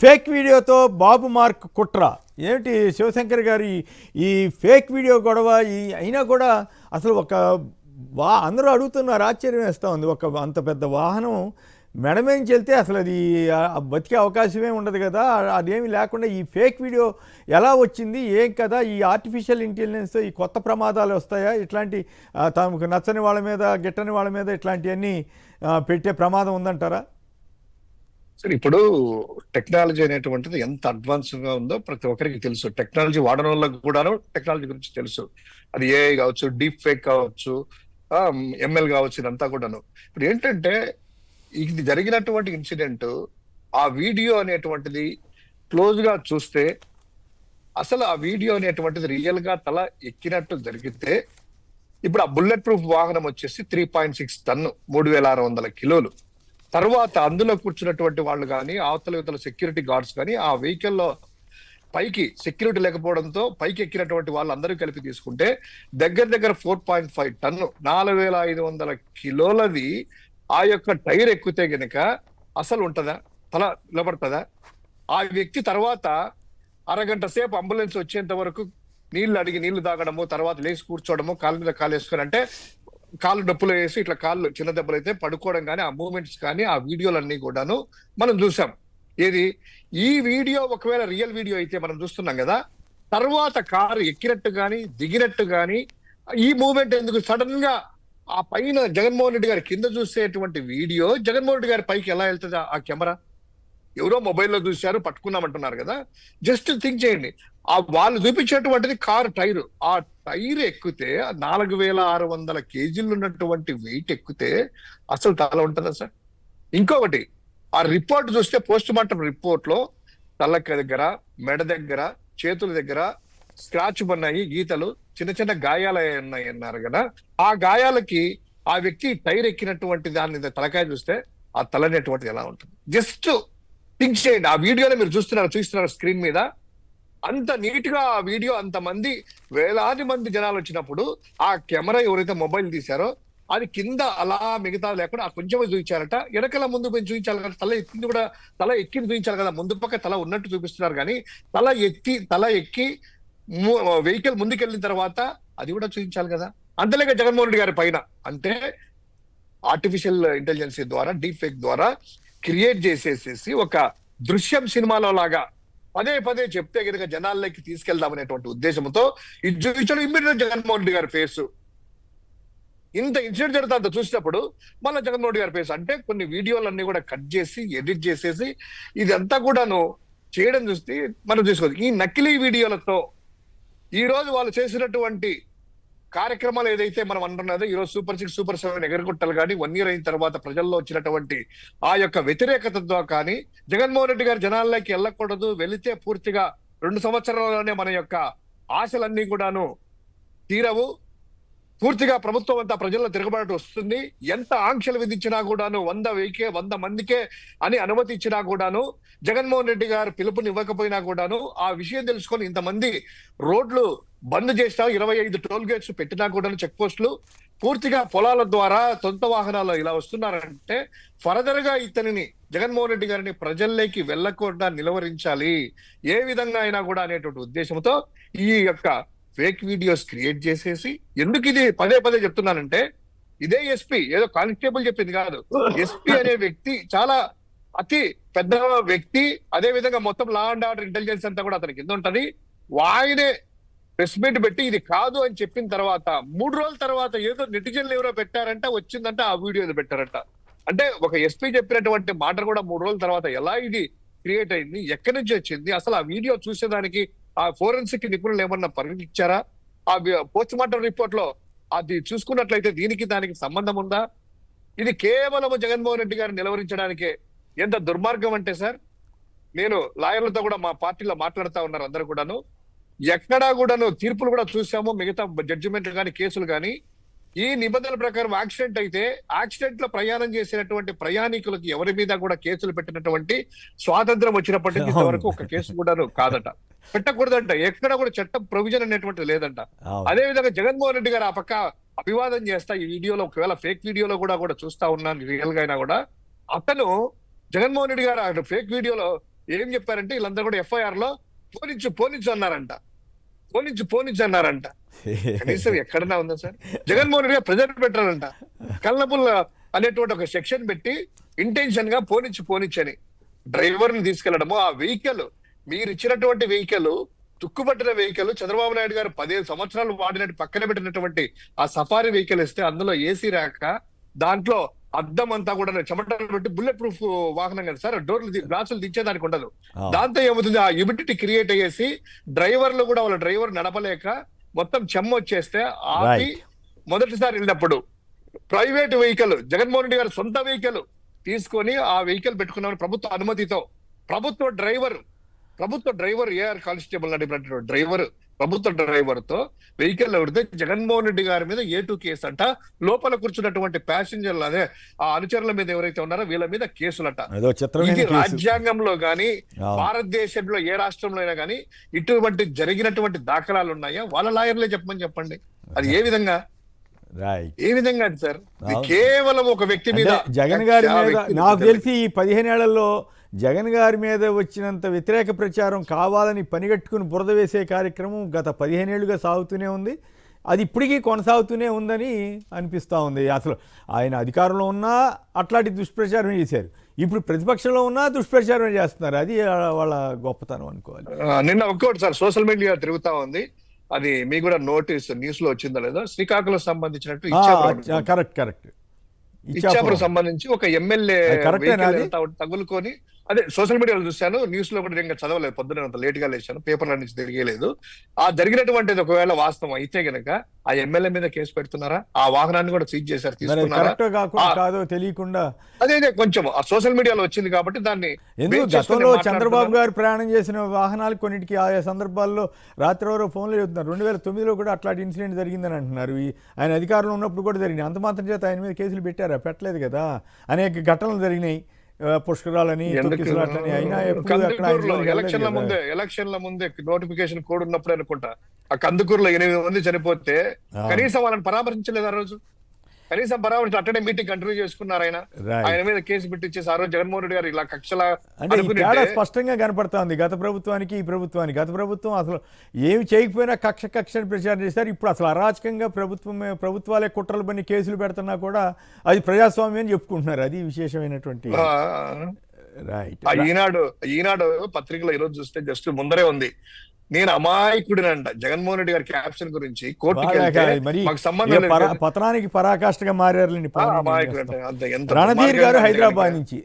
Fake వీడియోతో బాబు mark కుట్ర ఏమిటి శివశంకర్ గారి ఈ ఫేక్ వీడియో గొడవ అయినా కూడా అసలు ఒక అందరూ అడుగుతున్నారు, ఆశ్చర్యం వేస్తూ ఉంది. ఒక అంత పెద్ద వాహనం మెడమేంచి వెళ్తే అసలు అది బతికే అవకాశమే ఉండదు కదా. అదేమీ లేకుండా ఈ ఫేక్ వీడియో ఎలా వచ్చింది, ఏం కదా, ఈ ఆర్టిఫిషియల్ ఇంటెలిజెన్స్ ఈ కొత్త ప్రమాదాలు వస్తాయా, ఇట్లాంటి తమకు నచ్చని వాళ్ళ మీద గిట్టని వాళ్ళ మీద ఇట్లాంటివన్నీ పెట్టే ప్రమాదం ఉందంటారా? సరే, ఇప్పుడు టెక్నాలజీ అనేటువంటిది ఎంత అడ్వాన్స్ గా ఉందో ప్రతి ఒక్కరికి తెలుసు. టెక్నాలజీ వాడడం వల్ల కూడాను టెక్నాలజీ గురించి తెలుసు. అది ఏఐ కావచ్చు, డీప్ ఫేక్ కావచ్చు, ఎంఎల్ కావచ్చు, ఇదంతా కూడాను. ఇప్పుడు ఏంటంటే ఇది జరిగినటువంటి ఇన్సిడెంట్, ఆ వీడియో అనేటువంటిది క్లోజ్ గా చూస్తే అసలు ఆ వీడియో అనేటువంటిది రియల్ గా తల ఎక్కినట్టు జరిగితే, ఇప్పుడు ఆ బుల్లెట్ ప్రూఫ్ వాహనం వచ్చేసి 3.6 టన్ను 3600 కిలోలు. తర్వాత అందులో కూర్చున్నటువంటి వాళ్ళు కానీ, అవతల సెక్యూరిటీ గార్డ్స్ కానీ, ఆ వెహికల్లో పైకి సెక్యూరిటీ లేకపోవడంతో పైకి ఎక్కినటువంటి వాళ్ళు అందరూ కలిపి తీసుకుంటే దగ్గర 4.5 టన్ను 4500 కిలోలది ఆ యొక్క టైర్ ఎక్కితే గనక అసలు ఉంటుందా? తల నిలబడుతుందా? ఆ వ్యక్తి తర్వాత అరగంట సేపు అంబులెన్స్ వచ్చేంత వరకు నీళ్లు అడిగి నీళ్లు తాగడము, తర్వాత లేచి కూర్చోవడము, కాళ్ళ మీద కాలు వేసుకొని, అంటే కాళ్ళు డప్పులు వేసి ఇట్లా కాళ్ళు చిన్న దెబ్బలు అయితే పడుకోవడం కానీ, ఆ మూమెంట్స్ కానీ, ఆ వీడియోలన్నీ కూడాను మనం చూసాం. ఏది ఈ వీడియో ఒకవేళ రియల్ వీడియో అయితే మనం చూస్తున్నాం కదా, తర్వాత కారు ఎక్కినట్టు కానీ దిగినట్టు కానీ ఈ మూమెంట్ ఎందుకు? సడన్ గా ఆ పైన జగన్మోహన్ రెడ్డి గారి కింద చూసేటువంటి వీడియో జగన్మోహన్ రెడ్డి గారి పైకి ఎలా వెళ్తుంది ఆ కెమెరా? ఎవరో మొబైల్లో చూశారు, పట్టుకున్నామంటున్నారు కదా. జస్ట్ థింక్ చేయండి, ఆ వాళ్ళు చూపించేటువంటిది కారు టైరు. ఆ టైర్ ఎక్కితే 4600 కేజీలు ఉన్నటువంటి వెయిట్ ఎక్కితే అసలు తల ఉంటుందా సార్? ఇంకొకటి, ఆ రిపోర్ట్ చూస్తే పోస్ట్ మార్టం రిపోర్ట్ లో తలక దగ్గర, మెడ దగ్గర, చేతుల దగ్గర స్క్రాచ్ ఉన్నాయి, గీతలు, చిన్న గాయాలు ఉన్నాయి అన్నారు కదా. ఆ గాయాలకి ఆ వ్యక్తి టైర్ ఎక్కినటువంటి దాని తలకాయ చూస్తే ఆ తల అనేటువంటిది ఎలా ఉంటుంది? జస్ట్ థింక్ చేయండి. ఆ వీడియోలో మీరు చూస్తున్నారు స్క్రీన్ మీద, అంత నీట్ గా ఆ వీడియో, అంతమంది వేలాది మంది జనాలు వచ్చినప్పుడు ఆ కెమెరా ఎవరైతే మొబైల్ తీశారో అది కింద అలా మిగతా లేకుండా ఆ కొంచెం చూపించారట. వెనకల ముందు పోయి చూపించాలి కదా, తల ఎక్కింది కూడా, తల ఎక్కింది చూపించాలి కదా. ముందు పక్క తల ఉన్నట్టు చూపిస్తున్నారు కానీ తల ఎక్కి వెహికల్ ముందుకెళ్ళిన తర్వాత అది కూడా చూపించాలి కదా. అంతలేక జగన్మోహన్ రెడ్డి గారి పైన అంటే ఆర్టిఫిషియల్ ఇంటెలిజెన్స్ ద్వారా, డీప్ ఫేక్ ద్వారా క్రియేట్ చేసేసేసి ఒక దృశ్యం సినిమాలో లాగా పదే చెప్తే కనుక జనాల్లోకి తీసుకెళ్దామనేటువంటి ఉద్దేశంతో ఇది చూపించడం. ఇమ్మీడియట్ జగన్మోహన్ రెడ్డి గారి ఫేసు, ఇంత ఇన్సిడెంట్ జరుగుతా చూసినప్పుడు మళ్ళీ జగన్మోహన్ రెడ్డి గారి ఫేస్, అంటే కొన్ని వీడియోలన్నీ కూడా కట్ చేసి ఎడిట్ చేసేసి ఇదంతా కూడాను చేయడం చూస్తే మనం చూసుకోవచ్చు. ఈ నకిలీ వీడియోలతో ఈ రోజు వాళ్ళు చేసినటువంటి కార్యక్రమాలు ఏదైతే మనం అంటున్నదో, ఈ రోజు సూపర్ 6, సూపర్ 7 ఎగరగొట్టాలి కానీ 1 year అయిన తర్వాత ప్రజల్లో వచ్చినటువంటి ఆ యొక్క వ్యతిరేకతతో కానీ, జగన్మోహన్ రెడ్డి గారు జనాల్లోకి వెళ్ళకూడదు, వెళితే పూర్తిగా 2 సంవత్సరాల్లోనే మన యొక్క ఆశలన్నీ కూడాను తీరవు, పూర్తిగా ప్రభుత్వం అంతా ప్రజల్లో తిరగబాటు వస్తుంది, ఎంత ఆంక్షలు విధించినా కూడాను 100 మందికే అని అనుమతి ఇచ్చినా కూడాను, జగన్మోహన్ రెడ్డి గారు పిలుపుని ఇవ్వకపోయినా కూడాను ఆ విషయం తెలుసుకొని ఇంతమంది రోడ్లు బంద్ చేసినా, 25 టోల్ గేట్స్ పెట్టినా కూడా, చెక్ పోస్టులు, పూర్తిగా పొలాల ద్వారా సొంత వాహనాలు ఇలా వస్తున్నారంటే ఫర్దర్ గా ఇతనిని, జగన్మోహన్ రెడ్డి గారిని ప్రజల్లోకి వెళ్లకుండా నిలవరించాలి ఏ విధంగా అయినా కూడా అనేటువంటి ఉద్దేశంతో ఈ యొక్క ఫేక్ వీడియోస్ క్రియేట్ చేసేసి, ఎందుకు ఇది పదే చెప్తున్నానంటే, ఇదే ఎస్పీ, ఏదో కానిస్టేబుల్ చెప్పింది కాదు, ఎస్పీ అనే వ్యక్తి చాలా అతి పెద్ద వ్యక్తి. అదే విధంగా మొత్తం లా అండ్ ఆర్డర్ ఇంటెలిజెన్స్ అంతా కూడా అతని కింద ఉంటది. ఆయనే ప్రెస్ మీట్ పెట్టి ఇది కాదు అని చెప్పిన తర్వాత 3 రోజుల తర్వాత ఏదో నెటిజన్లు ఎవరో పెట్టారంట, వచ్చిందంట ఆ వీడియో ఏదో పెట్టారంట. అంటే ఒక ఎస్పీ చెప్పినటువంటి మాట కూడా 3 రోజుల తర్వాత ఎలా ఇది క్రియేట్ అయింది, ఎక్కడి నుంచి వచ్చింది, అసలు ఆ వీడియో చూసేదానికి ఆ ఫోరెన్సిక్ నిపుణులు ఏమన్నా పరిగణించారా? ఆ పోస్ట్ మార్టం రిపోర్ట్ లో అది చూసుకున్నట్లయితే దీనికి దానికి సంబంధం ఉందా? ఇది కేవలం జగన్మోహన్ రెడ్డి గారిని నిలవరించడానికే. ఎంత దుర్మార్గం అంటే సార్, నేను లాయర్లతో కూడా మా పార్టీలో మాట్లాడుతూ ఉన్నారు అందరూ కూడాను, ఎక్కడా కూడాను తీర్పులు కూడా చూసాము, మిగతా జడ్జిమెంట్లు కానీ, కేసులు కానీ, ఈ నిబంధనల ప్రకారం యాక్సిడెంట్ అయితే యాక్సిడెంట్ లో ప్రయాణం చేసినటువంటి ప్రయాణికులకి ఎవరి మీద కూడా కేసులు పెట్టినటువంటి స్వాతంత్రం వచ్చినప్పటి నుంచి ఇంతవరకు ఒక కేసు కూడా కాదట, పెట్టకూడదంట, ఎక్కడ కూడా చట్టం ప్రొవిజన్ అనేటువంటిది లేదంట. అదే విధంగా జగన్మోహన్ రెడ్డి గారు ఆ పక్క అభివాదం చేస్తా ఈ వీడియోలో, ఒకవేళ ఫేక్ వీడియోలో కూడా చూస్తా ఉన్నాను రియల్ గా అయినా కూడా, అతను జగన్మోహన్ రెడ్డి గారు ఫేక్ వీడియోలో ఏం చెప్పారంటే వీళ్ళందరూ కూడా ఎఫ్ఐఆర్ లో పోనిచ్చు అన్నారంట. పోనిచ్చు అన్నారంట. కనీసం ఎక్కడన్నా ఉందా సార్? జగన్మోహన్ రెడ్డి గారు ప్రెజర్ పెట్టారంట. కల్నపుల్ అనేటువంటి ఒక సెక్షన్ పెట్టి ఇంటెన్షన్ గా పోనిచ్చు అని డ్రైవర్ ని తీసుకెళ్లడము. ఆ వెహికల్ మీరు ఇచ్చినటువంటి వెహికల్, తుక్కుపట్టిన వెహికల్, చంద్రబాబు నాయుడు గారు 15 సంవత్సరాలు వాడినట్టు పక్కన పెట్టినటువంటి ఆ సఫారీ వెహికల్ ఇస్తే అందులో ఏసీ రాక దాంట్లో అద్దం అంతా కూడా చెమటలు పెట్టి బుల్లెట్ ప్రూఫ్ వాహనం కదా సార్, డోర్లు గ్లాసులు దించేదానికి ఉండదు. దాంతో ఏమవుతుంది, ఆ హ్యూమిడిటీ క్రియేట్ అయ్యేసి డ్రైవర్లు కూడా వాళ్ళ డ్రైవర్ నడపలేక మొత్తం చెమ్మ వచ్చేస్తే ఆపి మొదటిసారి వెళ్ళినప్పుడు ప్రైవేట్ వెహికల్, జగన్మోహన్ రెడ్డి గారు సొంత వెహికల్ తీసుకొని ఆ వెహికల్ పెట్టుకున్నామని ప్రభుత్వ అనుమతితో ప్రభుత్వ డ్రైవర్ ఏఆర్ కానిస్టేబుల్ నడిపినటువంటి ప్రభుత్వ డ్రైవర్ తో వెహికల్ ఎవరితే జగన్మోహన్ రెడ్డి గారి మీద A2 కేసు అంట. లోపల కూర్చున్నటువంటి ప్యాసింజర్లు, అదే ఆ అనుచరుల మీద ఎవరైతే ఉన్నారో వీళ్ళ మీద కేసులట. ఇది రాజ్యాంగంలో గాని భారతదేశంలో ఏ రాష్ట్రంలో అయినా గానీ ఇటువంటి జరిగినటువంటి దాఖలాలు ఉన్నాయా? వాళ్ళ లాయర్లే చెప్పండి. అది ఏ విధంగా అది సార్? కేవలం ఒక వ్యక్తి మీద, జగన్ గారి మీద నాకు తెలిసి ఈ 15 ఏళ్లలో జగన్ గారి మీద వచ్చినంత వ్యతిరేక ప్రచారం కావాలని పనిగట్టుకుని బురద వేసే కార్యక్రమం గత 15 ఏళ్లుగా సాగుతూనే ఉంది. అది ఇప్పటికీ కొనసాగుతూనే ఉందని అనిపిస్తూ ఉంది. అసలు ఆయన అధికారంలో ఉన్నా అట్లాంటి దుష్ప్రచారం చేశారు, ఇప్పుడు ప్రతిపక్షంలో ఉన్నా దుష్ప్రచారం చేస్తున్నారు. అది వాళ్ళ గొప్పతనం అనుకోవాలి. నిన్న ఒక్కోటి సార్ సోషల్ మీడియా తిరుగుతా ఉంది, అది మీకు కూడా నోటీస్ న్యూస్ లో వచ్చిందో లేదో, శ్రీకాకుళం సంబంధించినట్టు ఇచ్చాపురం సంబంధించి ఒక ఎమ్మెల్యే తగులుకొని, అదే సోషల్ మీడియాలో చూశాను, న్యూస్ లో కూడా ఇంకా చదవలేదు, పొద్దున అంత లేట్ గా లేచాను, పేపర్ల నుంచి తిరిగేలేదు. ఆ జరిగినటువంటిది ఒకవేళ వాస్తవం అయితే గనక ఆ ఎమ్మెల్యే మీద కేసు పెడుతున్నారా? ఆ వాహనాన్ని కూడా సీజ్ చేశారు, తీసుకున్నారా? తెలియకుండా అదే కొంచెం ఆ సోషల్ మీడియాలో వచ్చింది కాబట్టి దాన్ని గతంలో చంద్రబాబు గారు ప్రయాణం చేసిన వాహనాలు కొన్నిటికి ఆయా సందర్భాల్లో రాత్రి ఎవరో ఫోన్లో చెబుతున్నారు. 2009లో కూడా అట్లాంటి ఇన్సిడెంట్ జరిగిందని అంటున్నారు. ఆయన అధికారంలో ఉన్నప్పుడు కూడా జరిగినాయి. అంత మాత్రం చేత ఆయన మీద కేసులు పెట్టారా? పెట్టలేదు కదా. అనేక ఘటనలు జరిగినాయి, పుష్కరాలని, అయినా ఎలక్షన్ల ముందే నోటిఫికేషన్ కోడ్ ఉన్నప్పుడు అనుకుంటా ఆ కందుకూరులో 8 మంది చనిపోతే కనీసం వాళ్ళని పరామర్శించలేదు. ఆ రోజు కనీసం పరామర్శించి అట్టనే మీటింగ్ కంటిన్యూ చేసుకున్నారు. ఆయన మీద కేసు పెట్టించేసి ఆ రోజు జగన్మోహన్ రెడ్డి గారు ఇలా కక్షల స్పష్టంగా కనపడతా ఉంది గత ప్రభుత్వానికి ఈ ప్రభుత్వానికి. గత ప్రభుత్వం అసలు ఏమి చేయకపోయినా కక్షని ప్రచారం చేశారు. ఇప్పుడు అసలు అరాచకంగా ప్రభుత్వాలే కుట్రలు పని కేసులు పెడుతున్నా కూడా అది ప్రజాస్వామ్యం అని చెప్పుకుంటున్నారు. అది విశేషమైనటువంటి ఈనాడు పత్రికలో ఈరోజు చూస్తే జస్ట్ ముందరే ఉంది, నేను అమాయకుడినంట జగన్మోహన్ రెడ్డి గారి క్యాప్షన్ గురించి కోర్టుకి పతనానికి పరాకాష్ఠగా మారారు. రణధీర్ గారు హైదరాబాద్ నుంచి,